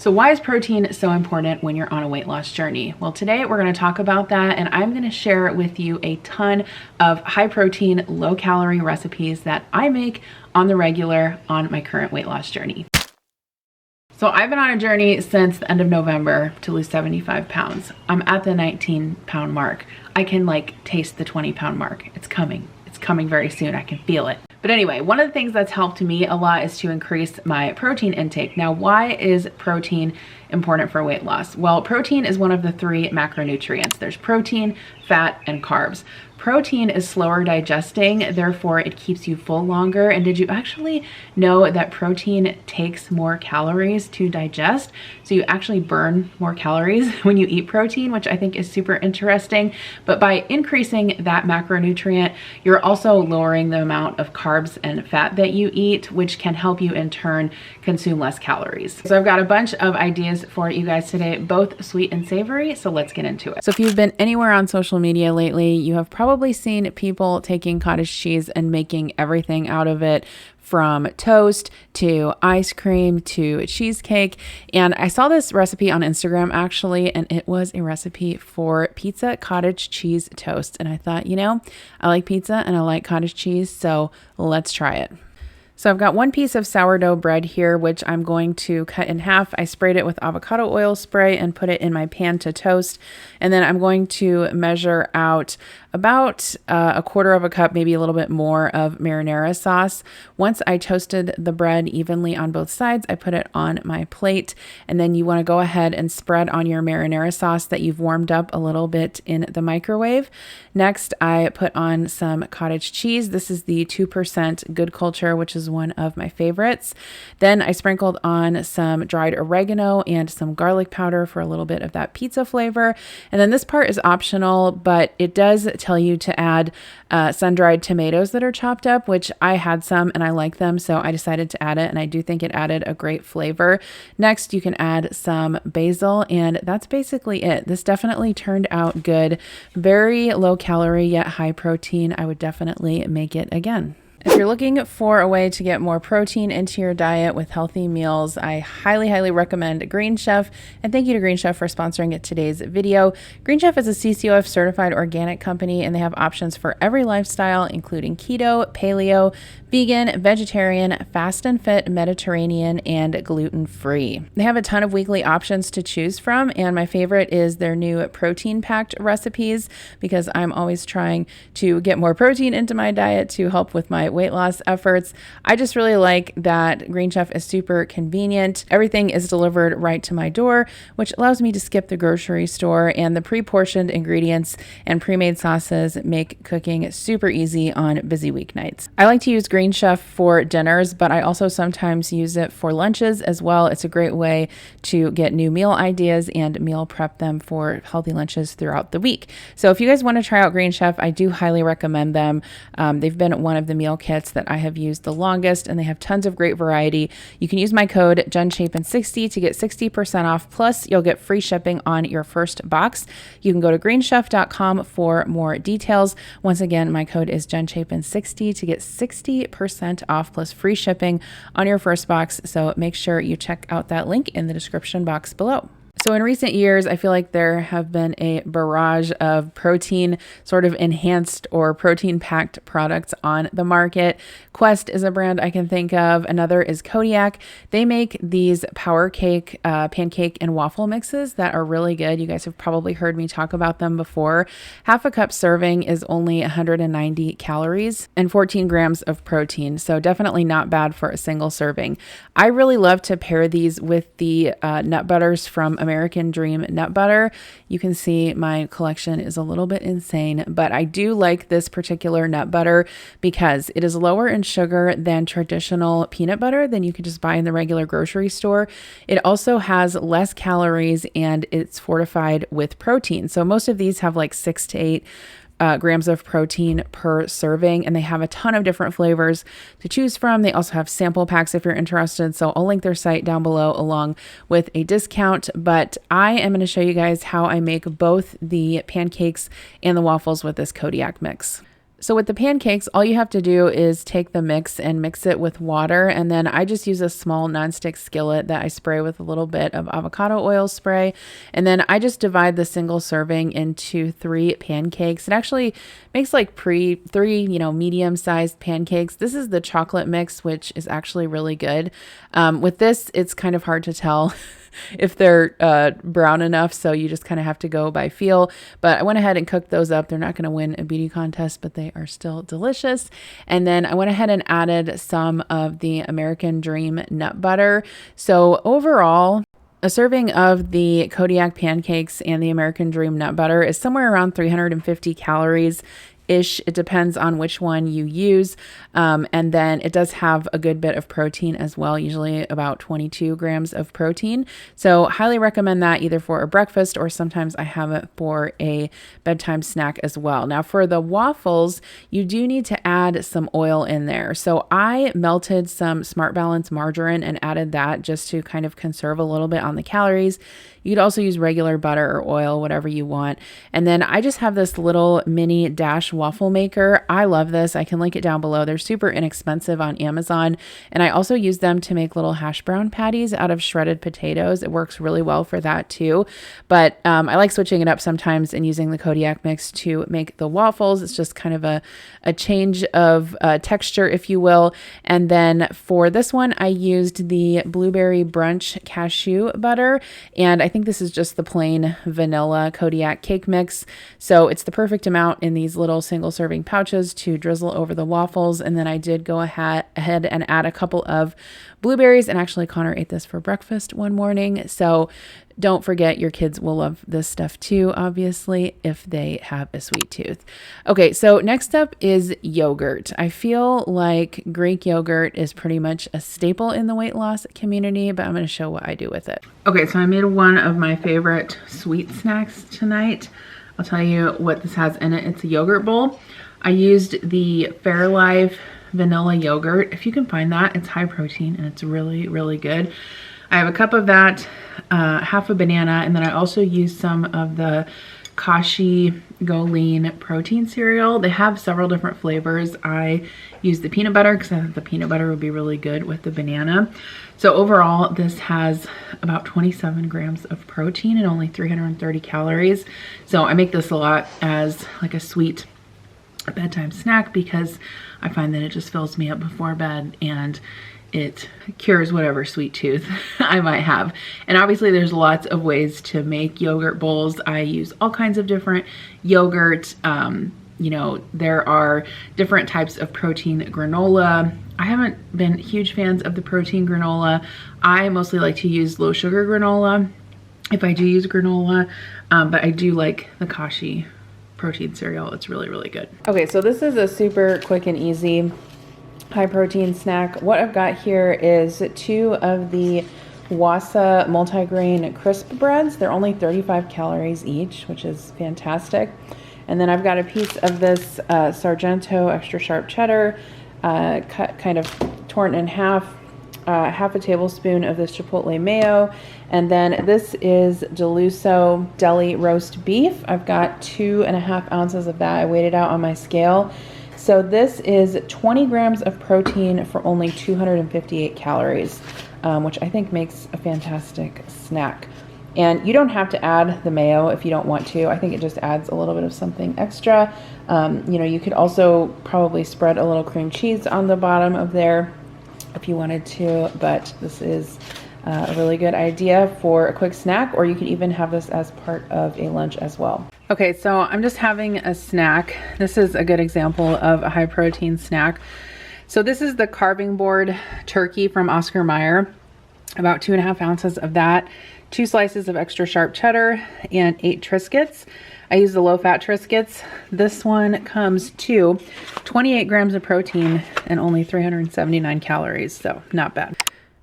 So why is protein so important when you're on a weight loss journey? Well, today we're going to talk about that, and I'm going to share with you a ton of high protein, low calorie recipes that I make on the regular on my current weight loss journey. So I've been on a journey since the end of November to lose 75 pounds. I'm at the 19-pound mark. I can taste the 20-pound mark. It's coming. It's coming very soon. I can feel it. But anyway, one of the things that's helped me a lot is to increase my protein intake. Now, why is protein important for weight loss? Well, protein is one of the 3 macronutrients. There's protein, fat, and carbs. Protein is slower digesting, therefore it keeps you full longer. And did you actually know that protein takes more calories to digest? So you actually burn more calories when you eat protein, which I think is super interesting. But by increasing that macronutrient, you're also lowering the amount of carbs and fat that you eat, which can help you in turn consume less calories. So I've got a bunch of ideas for you guys today, both sweet and savory. So let's get into it. So if you've been anywhere on social media lately, you have probably seen people taking cottage cheese and making everything out of it, from toast to ice cream to cheesecake. And I saw this recipe on Instagram actually, and it was a recipe for pizza cottage cheese toast. And I thought, I like pizza and I like cottage cheese, so let's try it. So I've got 1 piece of sourdough bread here, which I'm going to cut in half. I sprayed it with avocado oil spray and put it in my pan to toast. And then I'm going to measure out about a 1/4 cup, maybe a little bit more, of marinara sauce. Once I toasted the bread evenly on both sides, I put it on my plate. And then you want to go ahead and spread on your marinara sauce that you've warmed up a little bit in the microwave. Next, I put on some cottage cheese. This is the 2% Good Culture, which is one of my favorites. Then I sprinkled on some dried oregano and some garlic powder for a little bit of that pizza flavor. And then this part is optional, but it does tell you to add sun-dried tomatoes that are chopped up, which I had some and I like them, so I decided to add it, and I do think it added a great flavor. Next, you can add some basil, and that's basically it. This definitely turned out good. Very low calorie yet high protein. I would definitely make it again. If you're looking for a way to get more protein into your diet with healthy meals, I highly, highly recommend Green Chef. And thank you to Green Chef for sponsoring today's video. Green Chef is a CCOF certified organic company, and they have options for every lifestyle, including keto, paleo, vegan, vegetarian, fast and fit, Mediterranean, and gluten-free. They have a ton of weekly options to choose from, and my favorite is their new protein-packed recipes, because I'm always trying to get more protein into my diet to help with my weight loss efforts. I just really like that Green Chef is super convenient. Everything is delivered right to my door, which allows me to skip the grocery store, and the pre-portioned ingredients and pre-made sauces make cooking super easy on busy weeknights. I like to use Green Chef for dinners, but I also sometimes use it for lunches as well. It's a great way to get new meal ideas and meal prep them for healthy lunches throughout the week. So if you guys want to try out Green Chef, I do highly recommend them. They've been one of the meal kits that I have used the longest, and they have tons of great variety. You can use my code Chapin60 to get 60% off, plus you'll get free shipping on your first box. You can go to greenchef.com for more details. Once again, my code is Chapin60 to get 60% off plus free shipping on your first box. So make sure you check out that link in the description box below. So in recent years, I feel like there have been a barrage of protein sort of enhanced or protein packed products on the market. Quest is a brand I can think of. Another is Kodiak. They make these power cake, pancake and waffle mixes that are really good. You guys have probably heard me talk about them before. Half a cup serving is only 190 calories and 14 grams of protein. So definitely not bad for a single serving. I really love to pair these with the nut butters from American Dream nut butter. You can see my collection is a little bit insane, but I do like this particular nut butter because it is lower in sugar than traditional peanut butter than you can just buy in the regular grocery store. It also has less calories and it's fortified with protein. So most of these have 6 to 8 grams of protein per serving, and they have a ton of different flavors to choose from. They also have sample packs if you're interested. So I'll link their site down below along with a discount, but I am going to show you guys how I make both the pancakes and the waffles with this Kodiak mix. So with the pancakes, all you have to do is take the mix and mix it with water. And then I just use a small nonstick skillet that I spray with a little bit of avocado oil spray. And then I just divide the single serving into 3 pancakes. It actually makes like three, medium-sized pancakes. This is the chocolate mix, which is actually really good. With this, it's kind of hard to tell if they're brown enough, so you just kind of have to go by feel. But I went ahead and cooked those up. They're not going to win a beauty contest, but they are still delicious. And then I went ahead and added some of the American Dream nut butter. So overall, a serving of the Kodiak pancakes and the American Dream nut butter is somewhere around 350 calories. It depends on which one you use. And then it does have a good bit of protein as well, usually about 22 grams of protein. So highly recommend that either for a breakfast or sometimes I have it for a bedtime snack as well. Now for the waffles, you do need to add some oil in there. So I melted some Smart Balance margarine and added that just to kind of conserve a little bit on the calories. You could also use regular butter or oil, whatever you want. And then I just have this little mini Dash waffle maker. I love this. I can link it down below. They're super inexpensive on Amazon. And I also use them to make little hash brown patties out of shredded potatoes. It works really well for that too. But I like switching it up sometimes and using the Kodiak mix to make the waffles. It's just kind of a change of texture, if you will. And then for this one, I used the Blueberry Brunch cashew butter. And I think this is just the plain vanilla Kodiak cake mix. So it's the perfect amount in these little single serving pouches to drizzle over the waffles. And then I did go ahead and add a couple of blueberries, and actually Connor ate this for breakfast one morning. So don't forget, your kids will love this stuff too, obviously, if they have a sweet tooth. Okay, so next up is yogurt. I feel like Greek yogurt is pretty much a staple in the weight loss community, but I'm going to show what I do with it. Okay, so I made one of my favorite sweet snacks tonight. I'll tell you what this has in it. It's a yogurt bowl. I used the Fairlife vanilla yogurt. If you can find that, it's high protein and it's really, really good. I have a cup of that, half a banana, and then I also use some of the Kashi Go Lean protein cereal. They have several different flavors. I use the peanut butter because I thought the peanut butter would be really good with the banana. So overall, this has about 27 grams of protein and only 330 calories. So I make this a lot as like a sweet bedtime snack because I find that it just fills me up before bed and it cures whatever sweet tooth I might have. And obviously there's lots of ways to make yogurt bowls. I use all kinds of different yogurt. You know, there are different types of protein granola. I haven't been huge fans of the protein granola. I mostly like to use low sugar granola if I do use granola, but I do like the Kashi protein cereal. It's really, really good. Okay, so this is a super quick and easy high protein snack. What I've got here is 2 of the Wasa multigrain crisp breads. They're only 35 calories each, which is fantastic. And then I've got a piece of this Sargento extra sharp cheddar, cut kind of torn in half, half a tablespoon of this Chipotle mayo, and then this is Deluso Deli roast beef. I've got 2.5 ounces of that. I weighed it out on my scale. So this is 20 grams of protein for only 258 calories, which I think makes a fantastic snack. And you don't have to add the mayo if you don't want to. I think it just adds a little bit of something extra. You know, you could also probably spread a little cream cheese on the bottom of there if you wanted to, but this is a really good idea for a quick snack, or you could even have this as part of a lunch as well. Okay, so I'm just having a snack. This is a good example of a high protein snack. So this is the carving board turkey from Oscar Mayer, about 2.5 ounces of that, 2 slices of extra sharp cheddar, and 8 Triscuits. I use the low fat Triscuits. This one comes to 28 grams of protein and only 379 calories, so not bad.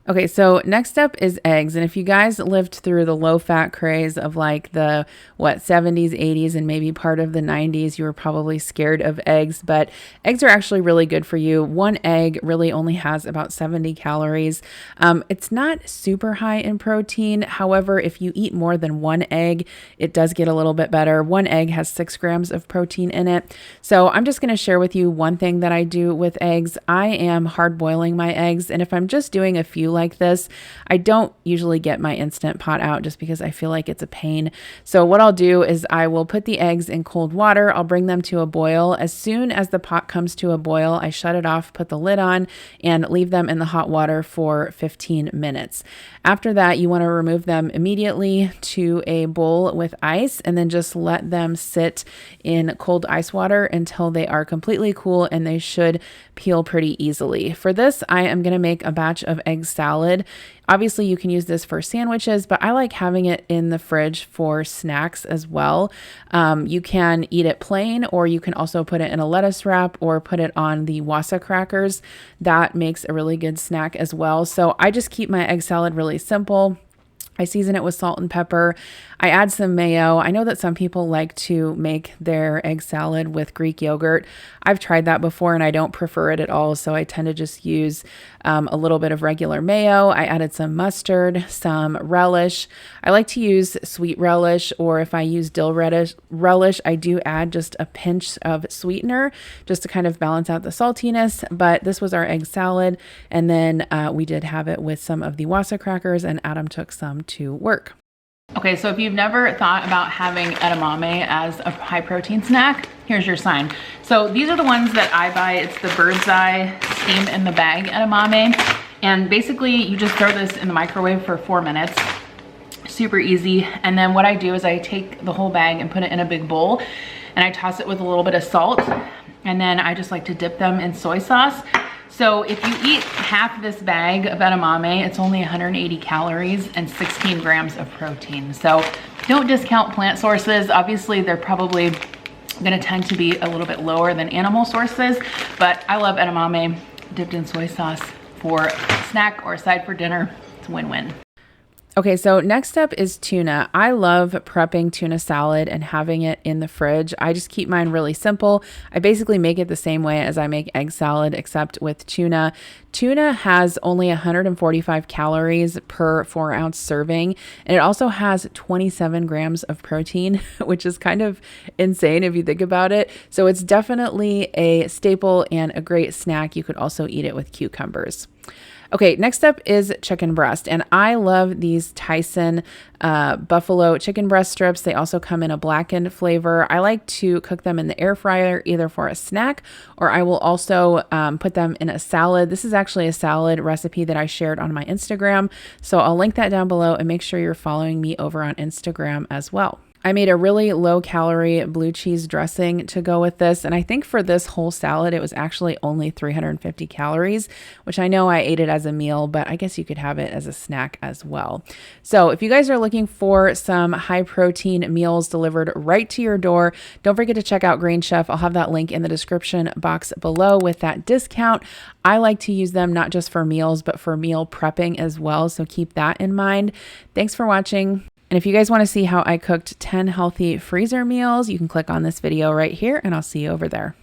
Okay, so next up is eggs. And if you guys lived through the low fat craze of like the 70s, 80s, and maybe part of the 90s, you were probably scared of eggs, but eggs are actually really good for you. One egg really only has about 70 calories. It's not super high in protein. However, if you eat more than one egg, it does get a little bit better. One egg has 6 grams of protein in it. So I'm just going to share with you one thing that I do with eggs. I am hard boiling my eggs, and if I'm just doing a few like this, I don't usually get my Instant Pot out just because I feel like it's a pain. So what I'll do is I will put the eggs in cold water. I'll bring them to a boil. As soon as the pot comes to a boil, I shut it off, put the lid on, and leave them in the hot water for 15 minutes. After that, you want to remove them immediately to a bowl with ice and then just let them sit in cold ice water until they are completely cool, and they should peel pretty easily. For this, I am going to make a batch of egg salad. Obviously, you can use this for sandwiches, but I like having it in the fridge for snacks as well. You can eat it plain, or you can also put it in a lettuce wrap or put it on the Wasa crackers. That makes a really good snack as well. So I just keep my egg salad really simple. I season it with salt and pepper. I add some mayo. I know that some people like to make their egg salad with Greek yogurt. I've tried that before and I don't prefer it at all, so I tend to just use a little bit of regular mayo. I added some mustard, some relish. I like to use sweet relish, or if I use dill relish, I do add just a pinch of sweetener just to kind of balance out the saltiness. But this was our egg salad, and then we did have it with some of the Wasa crackers, and Adam took some to work. Okay, so if you've never thought about having edamame as a high protein snack, here's your sign. So these are the ones that I buy. It's the bird's eye steam in the bag edamame. And basically you just throw this in the microwave for 4 minutes. Super easy. And then what I do is I take the whole bag and put it in a big bowl, and I toss it with a little bit of salt. And then I just like to dip them in soy sauce. So if you eat half this bag of edamame, it's only 180 calories and 16 grams of protein. So don't discount plant sources. Obviously, they're probably gonna tend to be a little bit lower than animal sources, but I love edamame dipped in soy sauce for a snack or a side for dinner. It's a win-win. Okay, so next up is tuna. I love prepping tuna salad and having it in the fridge. I just keep mine really simple. I basically make it the same way as I make egg salad, except with tuna. Tuna has only 145 calories per 4-ounce serving, and it also has 27 grams of protein, which is kind of insane if you think about it. So it's definitely a staple and a great snack. You could also eat it with cucumbers. Okay, next up is chicken breast, and I love these Tyson buffalo chicken breast strips. They also come in a blackened flavor. I like to cook them in the air fryer either for a snack, or I will also put them in a salad. This is actually a salad recipe that I shared on my Instagram, so I'll link that down below, and make sure you're following me over on Instagram as well. I made a really low calorie blue cheese dressing to go with this. And I think for this whole salad, it was actually only 350 calories, which I know I ate it as a meal, but I guess you could have it as a snack as well. So if you guys are looking for some high protein meals delivered right to your door, don't forget to check out Green Chef. I'll have that link in the description box below with that discount. I like to use them not just for meals, but for meal prepping as well. So keep that in mind. Thanks for watching. And if you guys want to see how I cooked 10 healthy freezer meals, you can click on this video right here, and I'll see you over there.